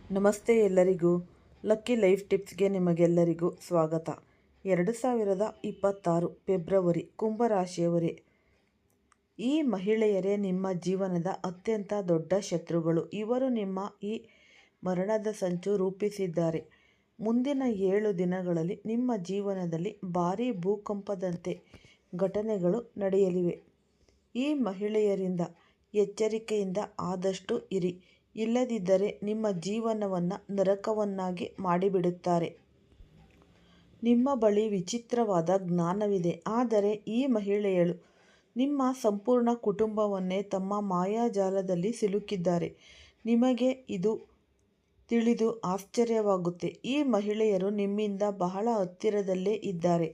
ನಮಸ್ತೆ ಎಲ್ಲರಿಗೂ. Lucky life ಟಿಪ್ಸ್ಗೆ ನಿಮಗೆಲ್ಲರಿಗೂ ಸ್ವಾಗತ. 2026 ಫೆಬ್ರವರಿ ಕುಂಭರಾಶಿಯವರೇ. ಈ ಮಹಿಳೆಯರೇ ನಿಮ್ಮ ಜೀವನದ ಅತ್ಯಂತ ದೊಡ್ಡ ಶತ್ರುಗಳು. ಇವರು ನಿಮ್ಮ ಈ ಮರಣದ ಸಂಚು ರೂಪಿಸಿದ್ದಾರೆ. ಮುಂದಿನ 7 ದಿನಗಳಲ್ಲಿ ನಿಮ್ಮ ಜೀವನದಲ್ಲಿ ಭಾರೀ ಭೂಕಂಪದಂತೆ ಘಟನೆಗಳು ನಡೆಯಲಿವೆ. ಈ ಮಹಿಳೆಯರಿಂದ ಎಚ್ಚರಿಕೆಯಿಂದ ಆದಷ್ಟು ಇರಿ. ಇಲ್ಲದಿದ್ದರೆ ನಿಮ್ಮ ಜೀವನವನ್ನು ನರಕವನ್ನಾಗಿ ಮಾಡಿಬಿಡುತ್ತಾರೆ. ನಿಮ್ಮ ಬಳಿ ವಿಚಿತ್ರವಾದ ಜ್ಞಾನವಿದೆ, ಆದರೆ ಈ ಮಹಿಳೆಯಳು ನಿಮ್ಮ ಸಂಪೂರ್ಣ ಕುಟುಂಬವನ್ನೇ ತಮ್ಮ ಮಾಯಾಜಾಲದಲ್ಲಿ ಸಿಲುಕಿದ್ದಾರೆ. ನಿಮಗೆ ಇದು ತಿಳಿದು ಆಶ್ಚರ್ಯವಾಗುತ್ತೆ. ಈ ಮಹಿಳೆಯರು ನಿಮ್ಮಿಂದ ಬಹಳ ಹತ್ತಿರದಲ್ಲೇ ಇದ್ದಾರೆ.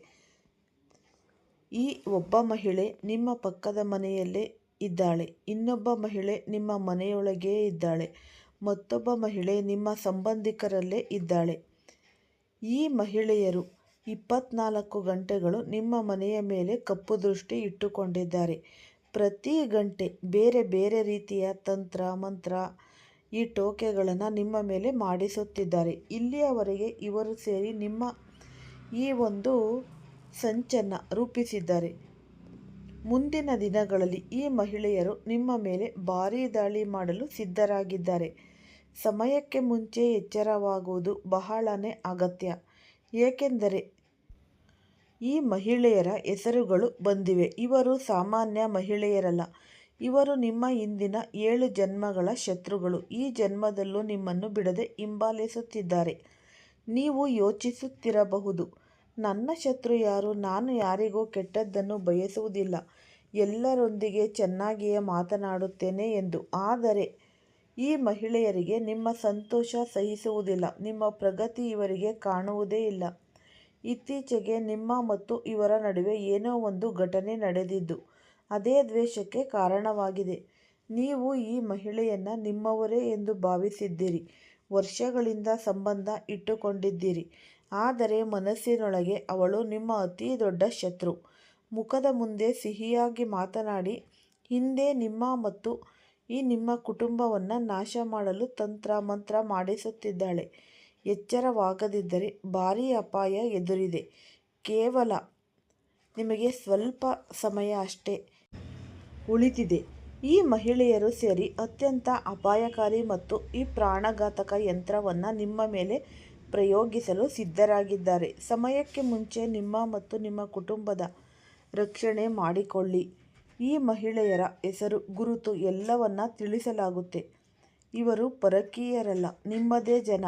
ಈ ಒಬ್ಬ ಮಹಿಳೆ ನಿಮ್ಮ ಪಕ್ಕದ ಮನೆಯಲ್ಲೇ ಇದ್ದಾಳೆ. ಇನ್ನೊಬ್ಬ ಮಹಿಳೆ ನಿಮ್ಮ ಮನೆಯೊಳಗೇ ಇದ್ದಾಳೆ. ಮತ್ತೊಬ್ಬ ಮಹಿಳೆ ನಿಮ್ಮ ಸಂಬಂಧಿಕರಲ್ಲೇ ಇದ್ದಾಳೆ. ಈ ಮಹಿಳೆಯರು 24 ಗಂಟೆಗಳು ನಿಮ್ಮ ಮನೆಯ ಮೇಲೆ ಕಪ್ಪು ದೃಷ್ಟಿ ಇಟ್ಟುಕೊಂಡಿದ್ದಾರೆ. ಪ್ರತಿ ಗಂಟೆ ಬೇರೆ ಬೇರೆ ರೀತಿಯ ತಂತ್ರ ಮಂತ್ರ ಈ ಟೋಕೆಗಳನ್ನು ನಿಮ್ಮ ಮೇಲೆ ಮಾಡಿಸುತ್ತಿದ್ದಾರೆ. ಇಲ್ಲಿಯವರೆಗೆ ಇವರು ಸೇರಿ ನಿಮ್ಮ ಈ ಒಂದು ಸಂಚನ್ನು ರೂಪಿಸಿದ್ದಾರೆ. ಮುಂದಿನ ದಿನಗಳಲ್ಲಿ ಈ ಮಹಿಳೆಯರು ನಿಮ್ಮ ಮೇಲೆ ಭಾರೀ ದಾಳಿ ಮಾಡಲು ಸಿದ್ಧರಾಗಿದ್ದಾರೆ. ಸಮಯಕ್ಕೆ ಮುಂಚೆ ಎಚ್ಚರವಾಗುವುದು ಬಹಳನೇ ಅಗತ್ಯ. ಏಕೆಂದರೆ ಈ ಮಹಿಳೆಯರ ಹೆಸರುಗಳು ಬಂದಿವೆ. ಇವರು ಸಾಮಾನ್ಯ ಮಹಿಳೆಯರಲ್ಲ. ಇವರು ನಿಮ್ಮ ಹಿಂದಿನ 7 ಜನ್ಮಗಳ ಶತ್ರುಗಳು. ಈ ಜನ್ಮದಲ್ಲೂ ನಿಮ್ಮನ್ನು ಬಿಡದೆ ಹಿಂಬಾಲಿಸುತ್ತಿದ್ದಾರೆ. ನೀವು ಯೋಚಿಸುತ್ತಿರಬಹುದು, ನನ್ನ ಶತ್ರು ಯಾರು? ನಾನು ಯಾರಿಗೂ ಕೆಟ್ಟದ್ದನ್ನು ಬಯಸುವುದಿಲ್ಲ, ಎಲ್ಲರೊಂದಿಗೆ ಚೆನ್ನಾಗಿಯೇ ಮಾತನಾಡುತ್ತೇನೆ ಎಂದು. ಆದರೆ ಈ ಮಹಿಳೆಯರಿಗೆ ನಿಮ್ಮ ಸಂತೋಷ ಸಹಿಸುವುದಿಲ್ಲ. ನಿಮ್ಮ ಪ್ರಗತಿ ಇವರಿಗೆ ಕಾಣುವುದೇ ಇಲ್ಲ. ಇತ್ತೀಚೆಗೆ ನಿಮ್ಮ ಮತ್ತು ಇವರ ನಡುವೆ ಏನೋ ಒಂದು ಘಟನೆ ನಡೆದಿದ್ದು ಅದೇ ದ್ವೇಷಕ್ಕೆ ಕಾರಣವಾಗಿದೆ. ನೀವು ಈ ಮಹಿಳೆಯನ್ನು ನಿಮ್ಮವರೇ ಎಂದು ಭಾವಿಸಿದ್ದೀರಿ. ವರ್ಷಗಳಿಂದ ಸಂಬಂಧ ಇಟ್ಟುಕೊಂಡಿದ್ದೀರಿ. ಆದರೆ ಮನಸ್ಸಿನೊಳಗೆ ಅವಳು ನಿಮ್ಮ ಅತಿ ದೊಡ್ಡ ಶತ್ರು. ಮುಖದ ಮುಂದೆ ಸಿಹಿಯಾಗಿ ಮಾತನಾಡಿ ಹಿಂದೆ ನಿಮ್ಮ ಮತ್ತು ನಿಮ್ಮ ಕುಟುಂಬವನ್ನು ನಾಶ ಮಾಡಲು ತಂತ್ರ ಮಂತ್ರ ಮಾಡಿಸುತ್ತಿದ್ದಾಳೆ. ಎಚ್ಚರವಾಗದಿದ್ದರೆ ಭಾರೀ ಅಪಾಯ ಎದುರಿದೆ. ಕೇವಲ ನಿಮಗೆ ಸ್ವಲ್ಪ ಸಮಯ ಅಷ್ಟೇ ಉಳಿದಿದೆ. ಈ ಮಹಿಳೆಯರು ಸೇರಿ ಅತ್ಯಂತ ಅಪಾಯಕಾರಿ ಮತ್ತು ಈ ಪ್ರಾಣಘಾತಕ ಯಂತ್ರವನ್ನು ನಿಮ್ಮ ಮೇಲೆ ಪ್ರಯೋಗಿಸಲು ಸಿದ್ಧರಾಗಿದ್ದಾರೆ. ಸಮಯಕ್ಕೆ ಮುಂಚೆ ನಿಮ್ಮ ಮತ್ತು ನಿಮ್ಮ ಕುಟುಂಬದ ರಕ್ಷಣೆ ಮಾಡಿಕೊಳ್ಳಿ. ಈ ಮಹಿಳೆಯರ ಹೆಸರು, ಗುರುತು ಎಲ್ಲವನ್ನ ತಿಳಿಸಲಾಗುತ್ತೆ. ಇವರು ಪರಕೀಯರಲ್ಲ, ನಿಮ್ಮದೇ ಜನ.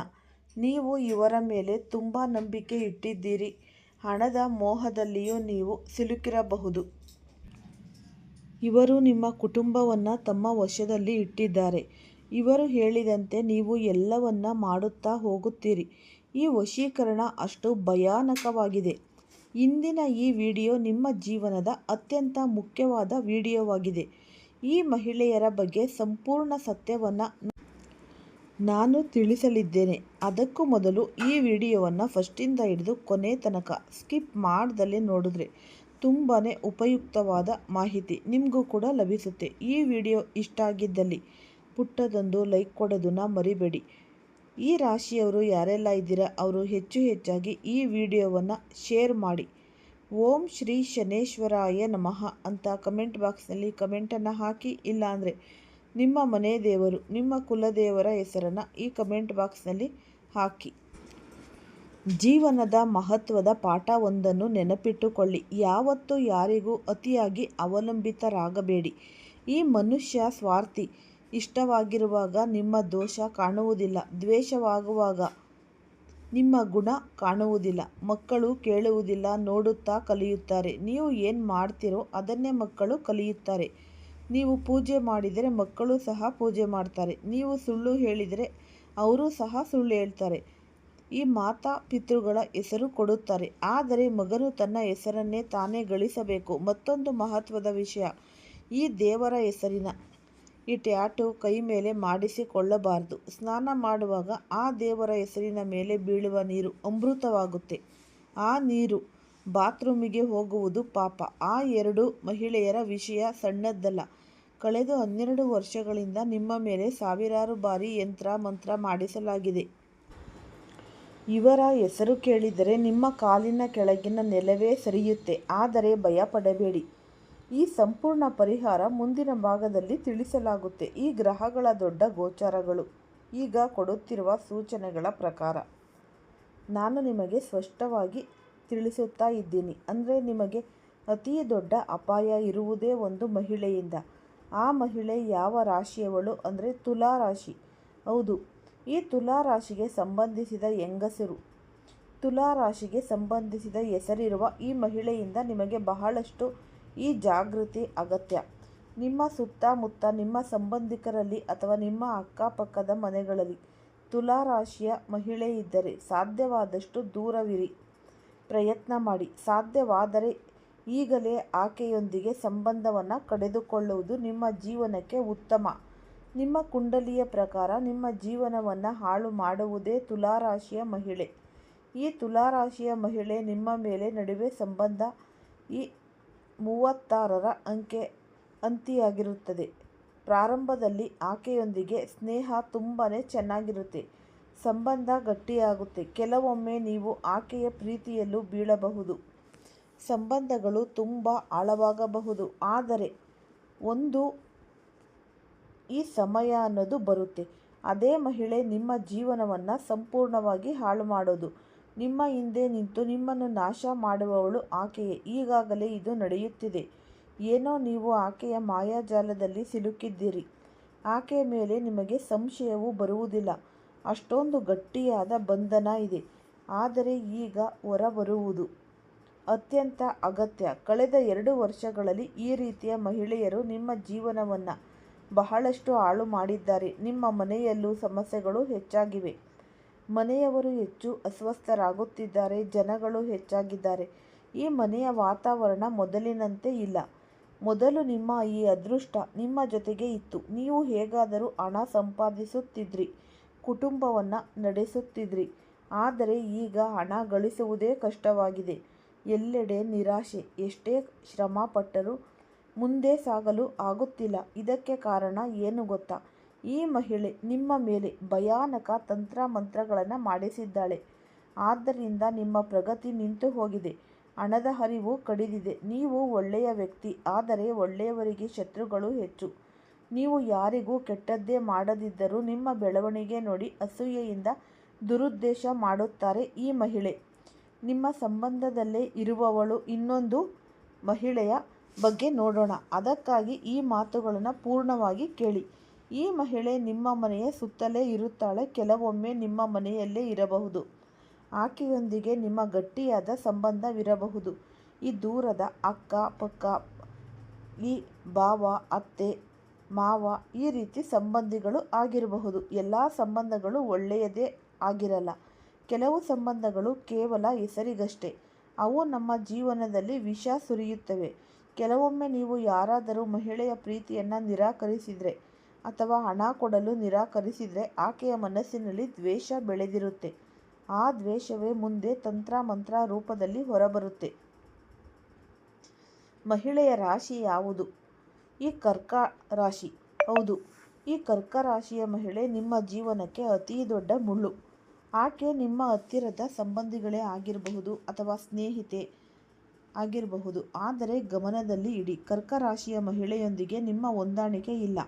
ನೀವು ಇವರ ಮೇಲೆ ತುಂಬ ನಂಬಿಕೆ ಇಟ್ಟಿದ್ದೀರಿ. ಹಣದ ಮೋಹದಲ್ಲಿಯೂ ನೀವು ಸಿಲುಕಿರಬಹುದು. ಇವರು ನಿಮ್ಮ ಕುಟುಂಬವನ್ನು ತಮ್ಮ ವಶದಲ್ಲಿ ಇಟ್ಟಿದ್ದಾರೆ. ಇವರು ಹೇಳಿದಂತೆ ನೀವು ಎಲ್ಲವನ್ನ ಮಾಡುತ್ತಾ ಹೋಗುತ್ತೀರಿ. ಈ ವಶೀಕರಣ ಅಷ್ಟು ಭಯಾನಕವಾಗಿದೆ. ಇಂದಿನ ಈ ವಿಡಿಯೋ ನಿಮ್ಮ ಜೀವನದ ಅತ್ಯಂತ ಮುಖ್ಯವಾದ ವಿಡಿಯೋವಾಗಿದೆ. ಈ ಮಹಿಳೆಯರ ಬಗ್ಗೆ ಸಂಪೂರ್ಣ ಸತ್ಯವನ್ನು ನಾನು ತಿಳಿಸಲಿದ್ದೇನೆ. ಅದಕ್ಕೂ ಮೊದಲು ಈ ವಿಡಿಯೋವನ್ನು ಫಸ್ಟಿಂದ ಹಿಡಿದು ಕೊನೆ ತನಕ ಸ್ಕಿಪ್ ಮಾಡ್ದಲೇ ನೋಡಿದ್ರೆ ತುಂಬಾ ಉಪಯುಕ್ತವಾದ ಮಾಹಿತಿ ನಿಮಗೂ ಕೂಡ ಲಭಿಸುತ್ತೆ. ಈ ವಿಡಿಯೋ ಇಷ್ಟ ಆಗಿದ್ದಲ್ಲಿ ಪುಟ್ಟದೊಂದು ಲೈಕ್ ಕೊಡೋದನ್ನು ಮರಿಬೇಡಿ. ಈ ರಾಶಿಯವರು ಯಾರೆಲ್ಲ ಇದ್ದೀರಾ ಅವರು ಹೆಚ್ಚಾಗಿ ಈ ವಿಡಿಯೋವನ್ನು ಶೇರ್ ಮಾಡಿ. ಓಂ ಶ್ರೀ ಶನೇಶ್ವರಾಯ ನಮಃ ಅಂತ ಕಮೆಂಟ್ ಬಾಕ್ಸ್ನಲ್ಲಿ ಕಮೆಂಟನ್ನು ಹಾಕಿ. ಇಲ್ಲಾಂದರೆ ನಿಮ್ಮ ಮನೆ ದೇವರು, ನಿಮ್ಮ ಕುಲದೇವರ ಹೆಸರನ್ನು ಈ ಕಮೆಂಟ್ ಬಾಕ್ಸ್ನಲ್ಲಿ ಹಾಕಿ. ಜೀವನದ ಮಹತ್ವದ ಪಾಠವೊಂದನ್ನು ನೆನಪಿಟ್ಟುಕೊಳ್ಳಿ. ಯಾವತ್ತೂ ಯಾರಿಗೂ ಅತಿಯಾಗಿ ಅವಲಂಬಿತರಾಗಬೇಡಿ. ಈ ಮನುಷ್ಯ ಸ್ವಾರ್ಥಿ. ಇಷ್ಟವಾಗಿರುವಾಗ ನಿಮ್ಮ ದೋಷ ಕಾಣುವುದಿಲ್ಲ, ದ್ವೇಷವಾಗುವಾಗ ನಿಮ್ಮ ಗುಣ ಕಾಣುವುದಿಲ್ಲ. ಮಕ್ಕಳು ಕೇಳುವುದಿಲ್ಲ, ನೋಡುತ್ತಾ ಕಲಿಯುತ್ತಾರೆ. ನೀವು ಏನು ಮಾಡ್ತೀರೋ ಅದನ್ನೇ ಮಕ್ಕಳು ಕಲಿಯುತ್ತಾರೆ. ನೀವು ಪೂಜೆ ಮಾಡಿದರೆ ಮಕ್ಕಳು ಸಹ ಪೂಜೆ ಮಾಡ್ತಾರೆ. ನೀವು ಸುಳ್ಳು ಹೇಳಿದರೆ ಅವರು ಸಹ ಸುಳ್ಳು ಹೇಳ್ತಾರೆ. ಈ ಮಾತಾ ಪಿತೃಗಳ ಹೆಸರು ಕೊಡುತ್ತಾರೆ, ಆದರೆ ಮಗನು ತನ್ನ ಹೆಸರನ್ನೇ ತಾನೇ ಗಳಿಸಬೇಕು. ಮತ್ತೊಂದು ಮಹತ್ವದ ವಿಷಯ, ಈ ದೇವರ ಹೆಸರಿನ ಈ ಟ್ಯಾಟೂ ಕೈ ಮೇಲೆ ಮಾಡಿಸಿಕೊಳ್ಳಬಾರದು. ಸ್ನಾನ ಮಾಡುವಾಗ ಆ ದೇವರ ಹೆಸರಿನ ಮೇಲೆ ಬೀಳುವ ನೀರು ಅಮೃತವಾಗುತ್ತೆ. ಆ ನೀರು ಬಾತ್ರೂಮಿಗೆ ಹೋಗುವುದು ಪಾಪ. ಆ 2 ಮಹಿಳೆಯರ ವಿಷಯ ಸಣ್ಣದಲ್ಲ. ಕಳೆದ 12 ವರ್ಷಗಳಿಂದ ನಿಮ್ಮ ಮೇಲೆ ಸಾವಿರಾರು ಬಾರಿ ಯಂತ್ರ ಮಂತ್ರ ಮಾಡಿಸಲಾಗಿದೆ. ಇವರ ಹೆಸರು ಕೇಳಿದರೆ ನಿಮ್ಮ ಕಾಲಿನ ಕೆಳಗಿನ ನೆಲವೇ ಸರಿಯುತ್ತೆ. ಆದರೆ ಭಯಪಡಬೇಡಿ, ಈ ಸಂಪೂರ್ಣ ಪರಿಹಾರ ಮುಂದಿನ ಭಾಗದಲ್ಲಿ ತಿಳಿಸಲಾಗುತ್ತೆ. ಈ ಗ್ರಹಗಳ ದೊಡ್ಡ ಗೋಚಾರಗಳು ಈಗ ಕೊಡುತ್ತಿರುವ ಸೂಚನೆಗಳ ಪ್ರಕಾರ ನಾನು ನಿಮಗೆ ಸ್ಪಷ್ಟವಾಗಿ ತಿಳಿಸುತ್ತಾ ಇದ್ದೀನಿ. ಅಂದರೆ ನಿಮಗೆ ಅತಿ ದೊಡ್ಡ ಅಪಾಯ ಇರುವುದೇ ಒಂದು ಮಹಿಳೆಯಿಂದ. ಆ ಮಹಿಳೆ ಯಾವ ರಾಶಿಯವಳು ಅಂದರೆ ತುಲಾ ರಾಶಿ. ಹೌದು, ಈ ತುಲಾ ರಾಶಿಗೆ ಸಂಬಂಧಿಸಿದ ಹೆಂಗಸರು, ತುಲಾ ರಾಶಿಗೆ ಸಂಬಂಧಿಸಿದ ಹೆಸರಿರುವ ಈ ಮಹಿಳೆಯಿಂದ ನಿಮಗೆ ಬಹಳಷ್ಟು ಈ ಜಾಗೃತಿ ಅಗತ್ಯ. ನಿಮ್ಮ ಸುತ್ತಮುತ್ತ ನಿಮ್ಮ ಸಂಬಂಧಿಕರಲ್ಲಿ ಅಥವಾ ನಿಮ್ಮ ಅಕ್ಕಪಕ್ಕದ ಮನೆಗಳಲ್ಲಿ ತುಲಾ ರಾಶಿಯ ಮಹಿಳೆ ಇದ್ದರೆ ಸಾಧ್ಯವಾದಷ್ಟು ದೂರವಿರಿ. ಪ್ರಯತ್ನ ಮಾಡಿ. ಸಾಧ್ಯವಾದರೆ ಈಗಲೇ ಆಕೆಯೊಂದಿಗೆ ಸಂಬಂಧವನ್ನು ಕಡಿದುಕೊಳ್ಳುವುದು ನಿಮ್ಮ ಜೀವನಕ್ಕೆ ಉತ್ತಮ. ನಿಮ್ಮ ಕುಂಡಲಿಯ ಪ್ರಕಾರ ನಿಮ್ಮ ಜೀವನವನ್ನು ಹಾಳು ಮಾಡುವುದೇ ತುಲಾರಾಶಿಯ ಮಹಿಳೆ. ಈ ತುಲಾರಾಶಿಯ ಮಹಿಳೆ ನಿಮ್ಮ ಮೇಲೆ ನಡುವೆ ಸಂಬಂಧ ಈ 36ರ ಅಂಕಿಯಾಗಿರುತ್ತದೆ. ಪ್ರಾರಂಭದಲ್ಲಿ ಆಕೆಯೊಂದಿಗೆ ಸ್ನೇಹ ತುಂಬಾ ಚೆನ್ನಾಗಿರುತ್ತೆ, ಸಂಬಂಧ ಗಟ್ಟಿಯಾಗುತ್ತೆ. ಕೆಲವೊಮ್ಮೆ ನೀವು ಆಕೆಯ ಪ್ರೀತಿಯಲ್ಲೂ ಬೀಳಬಹುದು, ಸಂಬಂಧಗಳು ತುಂಬ ಆಳವಾಗಬಹುದು. ಆದರೆ ಒಂದು ಈ ಸಮಯ ಅನ್ನೋದು ಬರುತ್ತೆ, ಅದೇ ಮಹಿಳೆ ನಿಮ್ಮ ಜೀವನವನ್ನು ಸಂಪೂರ್ಣವಾಗಿ ಹಾಳು ಮಾಡೋದು, ನಿಮ್ಮ ಹಿಂದೆ ನಿಂತು ನಿಮ್ಮನ್ನು ನಾಶ ಮಾಡುವವಳು ಆಕೆಯೇ. ಈಗಾಗಲೇ ಇದು ನಡೆಯುತ್ತಿದೆ. ಏನೋ ನೀವು ಆಕೆಯ ಮಾಯಾಜಾಲದಲ್ಲಿ ಸಿಲುಕಿದ್ದೀರಿ. ಆಕೆಯ ಮೇಲೆ ನಿಮಗೆ ಸಂಶಯವೂ ಬರುವುದಿಲ್ಲ, ಅಷ್ಟೊಂದು ಗಟ್ಟಿಯಾದ ಬಂಧನ ಇದೆ. ಆದರೆ ಈಗ ಹೊರಬರುವುದು ಅತ್ಯಂತ ಅಗತ್ಯ. ಕಳೆದ 2 ವರ್ಷಗಳಲ್ಲಿ ಈ ರೀತಿಯ ಮಹಿಳೆಯರು ನಿಮ್ಮ ಜೀವನವನ್ನು ಬಹಳಷ್ಟು ಹಾಳು ಮಾಡಿದ್ದಾರೆ. ನಿಮ್ಮ ಮನೆಯಲ್ಲೂ ಸಮಸ್ಯೆಗಳು ಹೆಚ್ಚಾಗಿವೆ. ಮನೆಯವರು ಹೆಚ್ಚು ಅಸ್ವಸ್ಥರಾಗುತ್ತಿದ್ದಾರೆ, ಜನಗಳು ಹೆಚ್ಚಾಗಿದ್ದಾರೆ. ಈ ಮನೆಯ ವಾತಾವರಣ ಮೊದಲಿನಂತೆ ಇಲ್ಲ. ಮೊದಲು ನಿಮ್ಮ ಈ ಅದೃಷ್ಟ ನಿಮ್ಮ ಜೊತೆಗೆ ಇತ್ತು. ನೀವು ಹೇಗಾದರೂ ಹಣ ಸಂಪಾದಿಸುತ್ತಿದ್ರಿ, ಕುಟುಂಬವನ್ನು ನಡೆಸುತ್ತಿದ್ರಿ. ಆದರೆ ಈಗ ಹಣ ಗಳಿಸುವುದೇ ಕಷ್ಟವಾಗಿದೆ. ಎಲ್ಲೆಡೆ ನಿರಾಶೆ. ಎಷ್ಟೇ ಶ್ರಮ ಪಟ್ಟರೂ ಮುಂದೆ ಸಾಗಲು ಆಗುತ್ತಿಲ್ಲ. ಇದಕ್ಕೆ ಕಾರಣ ಏನು ಗೊತ್ತಾ? ಈ ಮಹಿಳೆ ನಿಮ್ಮ ಮೇಲೆ ಭಯಾನಕ ತಂತ್ರಮಂತ್ರಗಳನ್ನು ಮಾಡಿಸಿದ್ದಾಳೆ. ಆದ್ದರಿಂದ ನಿಮ್ಮ ಪ್ರಗತಿ ನಿಂತು ಹೋಗಿದೆ, ಹಣದ ಹರಿವು ಕಡಿದಿದೆ. ನೀವು ಒಳ್ಳೆಯ ವ್ಯಕ್ತಿ, ಆದರೆ ಒಳ್ಳೆಯವರಿಗೆ ಶತ್ರುಗಳು ಹೆಚ್ಚು. ನೀವು ಯಾರಿಗೂ ಕೆಟ್ಟದ್ದೇ ಮಾಡದಿದ್ದರೂ ನಿಮ್ಮ ಬೆಳವಣಿಗೆ ನೋಡಿ ಅಸೂಯೆಯಿಂದ ದುರುದ್ದೇಶ ಮಾಡುತ್ತಾರೆ ಈ ಮಹಿಳೆ. ನಿಮ್ಮ ಸಂಬಂಧದಲ್ಲೇ ಇರುವವಳು ಇನ್ನೊಂದು ಮಹಿಳೆಯ ಬಗ್ಗೆ ನೋಡೋಣ. ಅದಕ್ಕಾಗಿ ಈ ಮಾತುಗಳನ್ನು ಪೂರ್ಣವಾಗಿ ಕೇಳಿ. ಈ ಮಹಿಳೆ ನಿಮ್ಮ ಮನೆಯ ಸುತ್ತಲೇ ಇರುತ್ತಾಳೆ, ಕೆಲವೊಮ್ಮೆ ನಿಮ್ಮ ಮನೆಯಲ್ಲೇ ಇರಬಹುದು. ಆಕೆಯೊಂದಿಗೆ ನಿಮ್ಮ ಗಟ್ಟಿಯಾದ ಸಂಬಂಧವಿರಬಹುದು. ಈ ದೂರದ ಅಕ್ಕ ಪಕ್ಕ, ಈ ಭಾವ, ಅತ್ತೆ, ಮಾವ, ಈ ರೀತಿ ಸಂಬಂಧಿಗಳು ಆಗಿರಬಹುದು. ಎಲ್ಲ ಸಂಬಂಧಗಳು ಒಳ್ಳೆಯದೇ ಆಗಿರಲ್ಲ. ಕೆಲವು ಸಂಬಂಧಗಳು ಕೇವಲ ಹೆಸರಿಗಷ್ಟೇ. ಅವು ನಮ್ಮ ಜೀವನದಲ್ಲಿ ವಿಷ ಸುರಿಯುತ್ತವೆ. ಕೆಲವೊಮ್ಮೆ ನೀವು ಯಾರಾದರೂ ಮಹಿಳೆಯ ಪ್ರೀತಿಯನ್ನು ನಿರಾಕರಿಸಿದರೆ ಅಥವಾ ಹಣ ಕೊಡಲು ನಿರಾಕರಿಸಿದರೆ ಆಕೆಯ ಮನಸ್ಸಿನಲ್ಲಿ ದ್ವೇಷ ಬೆಳೆದಿರುತ್ತೆ. ಆ ದ್ವೇಷವೇ ಮುಂದೆ ತಂತ್ರಮಂತ್ರ ರೂಪದಲ್ಲಿ ಹೊರಬರುತ್ತೆ. ಮಹಿಳೆಯ ರಾಶಿ ಯಾವುದು? ಈ ಕರ್ಕ ರಾಶಿ. ಹೌದು, ಈ ಕರ್ಕ ರಾಶಿಯ ಮಹಿಳೆ ನಿಮ್ಮ ಜೀವನಕ್ಕೆ ಅತಿ ದೊಡ್ಡ ಮುಳ್ಳು. ಆಕೆ ನಿಮ್ಮ ಹತ್ತಿರದ ಸಂಬಂಧಿಗಳೇ ಆಗಿರಬಹುದು ಅಥವಾ ಸ್ನೇಹಿತೆ ಆಗಿರಬಹುದು. ಆದರೆ ಗಮನದಲ್ಲಿ ಇಡಿ, ಕರ್ಕ ರಾಶಿಯ ಮಹಿಳೆಯೊಂದಿಗೆ ನಿಮ್ಮ ಹೊಂದಾಣಿಕೆ ಇಲ್ಲ.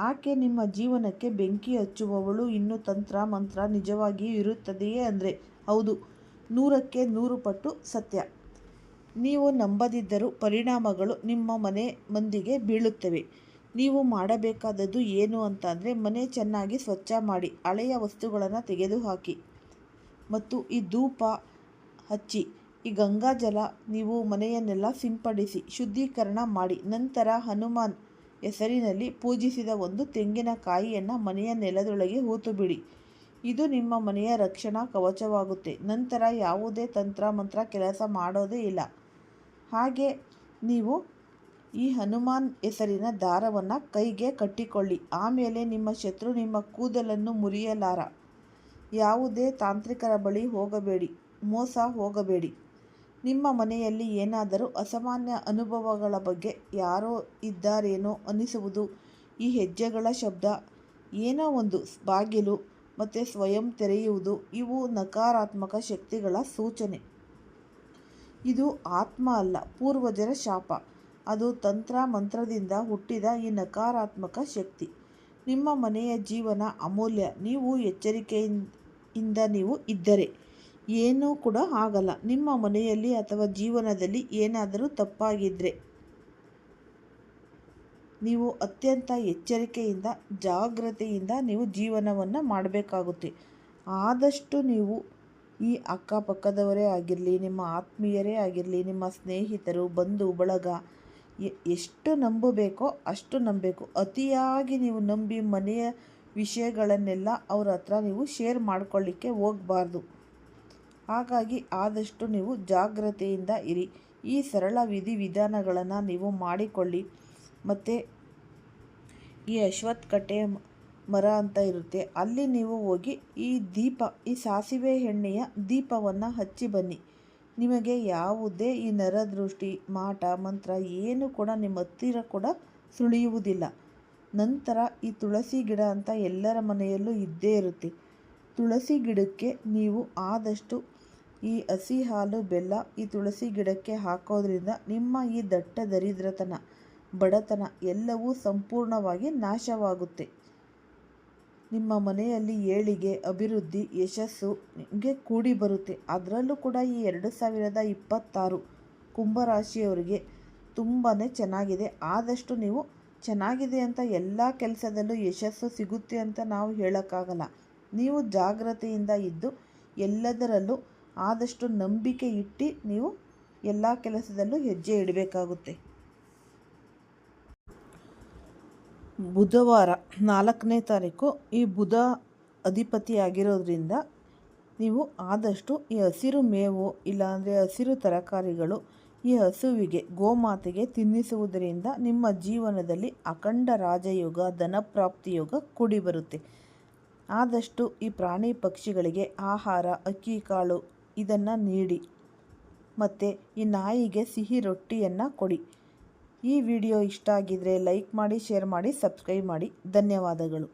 ಆಕೆ ನಿಮ್ಮ ಜೀವನಕ್ಕೆ ಬೆಂಕಿ ಹಚ್ಚುವವಳು. ಇನ್ನು ತಂತ್ರ ಮಂತ್ರ ನಿಜವಾಗಿಯೂ ಇರುತ್ತದೆಯೇ ಅಂದರೆ ಹೌದು, 100ಕ್ಕೆ 100 ಪಟ್ಟು ಸತ್ಯ. ನೀವು ನಂಬದಿದ್ದರೂ ಪರಿಣಾಮಗಳು ನಿಮ್ಮ ಮನೆ ಮಂದಿಗೆ ಬೀಳುತ್ತವೆ. ನೀವು ಮಾಡಬೇಕಾದದ್ದು ಏನು ಅಂತ ಅಂದರೆ ಮನೆ ಚೆನ್ನಾಗಿ ಸ್ವಚ್ಛ ಮಾಡಿ, ಹಳೆಯ ವಸ್ತುಗಳನ್ನು ತೆಗೆದುಹಾಕಿ ಮತ್ತು ಈ ಧೂಪ ಹಚ್ಚಿ, ಈ ಗಂಗಾಜಲ ನೀವು ಮನೆಯನ್ನೆಲ್ಲ ಸಿಂಪಡಿಸಿ ಶುದ್ಧೀಕರಣ ಮಾಡಿ. ನಂತರ ಹನುಮಾನ್ ಹೆಸರಿನಲ್ಲಿ ಪೂಜಿಸಿದ ಒಂದು ತೆಂಗಿನಕಾಯಿಯನ್ನು ಮನೆಯ ನೆಲದೊಳಗೆ ಹೂತುಬಿಡಿ. ಇದು ನಿಮ್ಮ ಮನೆಯ ರಕ್ಷಣಾ ಕವಚವಾಗುತ್ತೆ. ನಂತರ ಯಾವುದೇ ತಂತ್ರ ಮಂತ್ರ ಕೆಲಸ ಮಾಡೋದೇ ಇಲ್ಲ. ಹಾಗೆ ನೀವು ಈ ಹನುಮಾನ್ ಹೆಸರಿನ ದಾರವನ್ನು ಕೈಗೆ ಕಟ್ಟಿಕೊಳ್ಳಿ. ಆಮೇಲೆ ನಿಮ್ಮ ಶತ್ರು ನಿಮ್ಮ ಕೂದಲನ್ನು ಮುರಿಯಲಾರ. ಯಾವುದೇ ತಾಂತ್ರಿಕರ ಬಳಿ ಹೋಗಬೇಡಿ, ಮೋಸ ಹೋಗಬೇಡಿ. ನಿಮ್ಮ ಮನೆಯಲ್ಲಿ ಏನಾದರೂ ಅಸಾಮಾನ್ಯ ಅನುಭವಗಳ ಬಗ್ಗೆ ಯಾರೋ ಇದ್ದಾರೇನೋ ಅನಿಸುವುದು. ಈ ಹೆಜ್ಜೆಗಳ ಶಬ್ದ, ಏನೋ ಒಂದು ಬಾಗಿಲು ಮತ್ತು ಸ್ವಯಂ ತೆರೆಯುವುದು ಇವು ನಕಾರಾತ್ಮಕ ಶಕ್ತಿಗಳ ಸೂಚನೆ. ಇದು ಆತ್ಮ ಅಲ್ಲ, ಪೂರ್ವಜರ ಶಾಪ. ಅದು ತಂತ್ರ ಮಂತ್ರದಿಂದ ಹುಟ್ಟಿದ ಈ ನಕಾರಾತ್ಮಕ ಶಕ್ತಿ. ನಿಮ್ಮ ಮನೆಯ ಜೀವನ ಅಮೂಲ್ಯ. ನೀವು ಎಚ್ಚರಿಕೆಯಿಂದ ನೀವು ಇದ್ದರೆ ಏನೂ ಕೂಡ ಆಗಲ್ಲ. ನಿಮ್ಮ ಮನೆಯಲ್ಲಿ ಅಥವಾ ಜೀವನದಲ್ಲಿ ಏನಾದರೂ ತಪ್ಪಾಗಿದ್ದರೆ ನೀವು ಅತ್ಯಂತ ಎಚ್ಚರಿಕೆಯಿಂದ ಜಾಗ್ರತೆಯಿಂದ ನೀವು ಜೀವನವನ್ನು ಮಾಡಬೇಕಾಗುತ್ತೆ. ಆದಷ್ಟು ನೀವು ಈ ಅಕ್ಕಪಕ್ಕದವರೇ ಆಗಿರಲಿ, ನಿಮ್ಮ ಆತ್ಮೀಯರೇ ಆಗಿರಲಿ, ನಿಮ್ಮ ಸ್ನೇಹಿತರು, ಬಂಧು ಬಳಗ ಎಷ್ಟು ನಂಬಬೇಕೋ ಅಷ್ಟು ನಂಬಬೇಕು. ಅತಿಯಾಗಿ ನೀವು ನಂಬಿ ಮನೆಯ ವಿಷಯಗಳನ್ನೆಲ್ಲ ಅವ್ರ ಹತ್ರ ನೀವು ಶೇರ್ ಮಾಡ್ಕೊಳ್ಳಿಕ್ಕೆ ಹೋಗಬಾರ್ದು. ಹಾಗಾಗಿ ಆದಷ್ಟು ನೀವು ಜಾಗ್ರತೆಯಿಂದ ಇರಿ. ಈ ಸರಳ ವಿಧಿವಿಧಾನಗಳನ್ನು ನೀವು ಮಾಡಿಕೊಳ್ಳಿ. ಮತ್ತು ಈ ಅಶ್ವತ್ಥಕಟ್ಟೆ ಮರ ಅಂತ ಇರುತ್ತೆ, ಅಲ್ಲಿ ನೀವು ಹೋಗಿ ಈ ಸಾಸಿವೆ ಎಣ್ಣೆಯ ದೀಪವನ್ನು ಹಚ್ಚಿ ಬನ್ನಿ. ನಿಮಗೆ ಯಾವುದೇ ಈ ನರದೃಷ್ಟಿ, ಮಾಟ ಮಂತ್ರ ಏನು ಕೂಡ ನಿಮ್ಮ ಹತ್ತಿರ ಕೂಡ ಸುಳಿಯುವುದಿಲ್ಲ. ನಂತರ ಈ ತುಳಸಿ ಗಿಡ ಅಂತ ಎಲ್ಲರ ಮನೆಯಲ್ಲೂ ಇದ್ದೇ ಇರುತ್ತೆ. ತುಳಸಿ ಗಿಡಕ್ಕೆ ನೀವು ಆದಷ್ಟು ಈ ಹಸಿ ಹಾಲು ಬೆಲ್ಲ ಈ ತುಳಸಿ ಗಿಡಕ್ಕೆ ಹಾಕೋದ್ರಿಂದ ನಿಮ್ಮ ಈ ದಟ್ಟ ದರಿದ್ರತನ, ಬಡತನ ಎಲ್ಲವೂ ಸಂಪೂರ್ಣವಾಗಿ ನಾಶವಾಗುತ್ತೆ. ನಿಮ್ಮ ಮನೆಯಲ್ಲಿ ಏಳಿಗೆ, ಅಭಿವೃದ್ಧಿ, ಯಶಸ್ಸು ನಿಮಗೆ ಕೂಡಿ ಬರುತ್ತೆ. ಅದರಲ್ಲೂ ಕೂಡ ಈ 2026 ಕುಂಭರಾಶಿಯವರಿಗೆ ತುಂಬಾ ಚೆನ್ನಾಗಿದೆ. ಆದಷ್ಟು ನೀವು ಚೆನ್ನಾಗಿದೆ ಅಂತ ಎಲ್ಲ ಕೆಲಸದಲ್ಲೂ ಯಶಸ್ಸು ಸಿಗುತ್ತೆ ಅಂತ ನಾವು ಹೇಳೋಕ್ಕಾಗಲ್ಲ. ನೀವು ಜಾಗ್ರತೆಯಿಂದ ಇದ್ದು ಎಲ್ಲದರಲ್ಲೂ ಆದಷ್ಟು ನಂಬಿಕೆ ಇಟ್ಟು ನೀವು ಎಲ್ಲ ಕೆಲಸದಲ್ಲೂ ಹೆಜ್ಜೆ ಇಡಬೇಕಾಗುತ್ತೆ. ಬುಧವಾರ 4ನೇ ತಾರೀಕು ಈ ಬುಧ ಅಧಿಪತಿ ಆಗಿರೋದ್ರಿಂದ ನೀವು ಆದಷ್ಟು ಈ ಹಸಿರು ಮೇವು ಇಲ್ಲಾಂದರೆ ಹಸಿರು ತರಕಾರಿಗಳು ಈ ಹಸುವಿಗೆ, ಗೋಮಾತೆಗೆ ತಿನ್ನಿಸುವುದರಿಂದ ನಿಮ್ಮ ಜೀವನದಲ್ಲಿ ಅಖಂಡ ರಾಜಯೋಗ, ಧನಪ್ರಾಪ್ತಿ ಯೋಗ ಕೂಡಿ ಬರುತ್ತೆ. ಆದಷ್ಟು ಈ ಪ್ರಾಣಿ ಪಕ್ಷಿಗಳಿಗೆ ಆಹಾರ, ಅಕ್ಕಿ ಕಾಳು ಇದನ್ನು ನೀಡಿ. ಮತ್ತು ಈ ನಾಯಿಗೆ ಸಿಹಿ ರೊಟ್ಟಿಯನ್ನು ಕೊಡಿ. ಈ ವಿಡಿಯೋ ಇಷ್ಟ ಆಗಿದ್ದರೆ ಲೈಕ್ ಮಾಡಿ, ಶೇರ್ ಮಾಡಿ, ಸಬ್ಸ್ಕ್ರೈಬ್ ಮಾಡಿ. ಧನ್ಯವಾದಗಳು.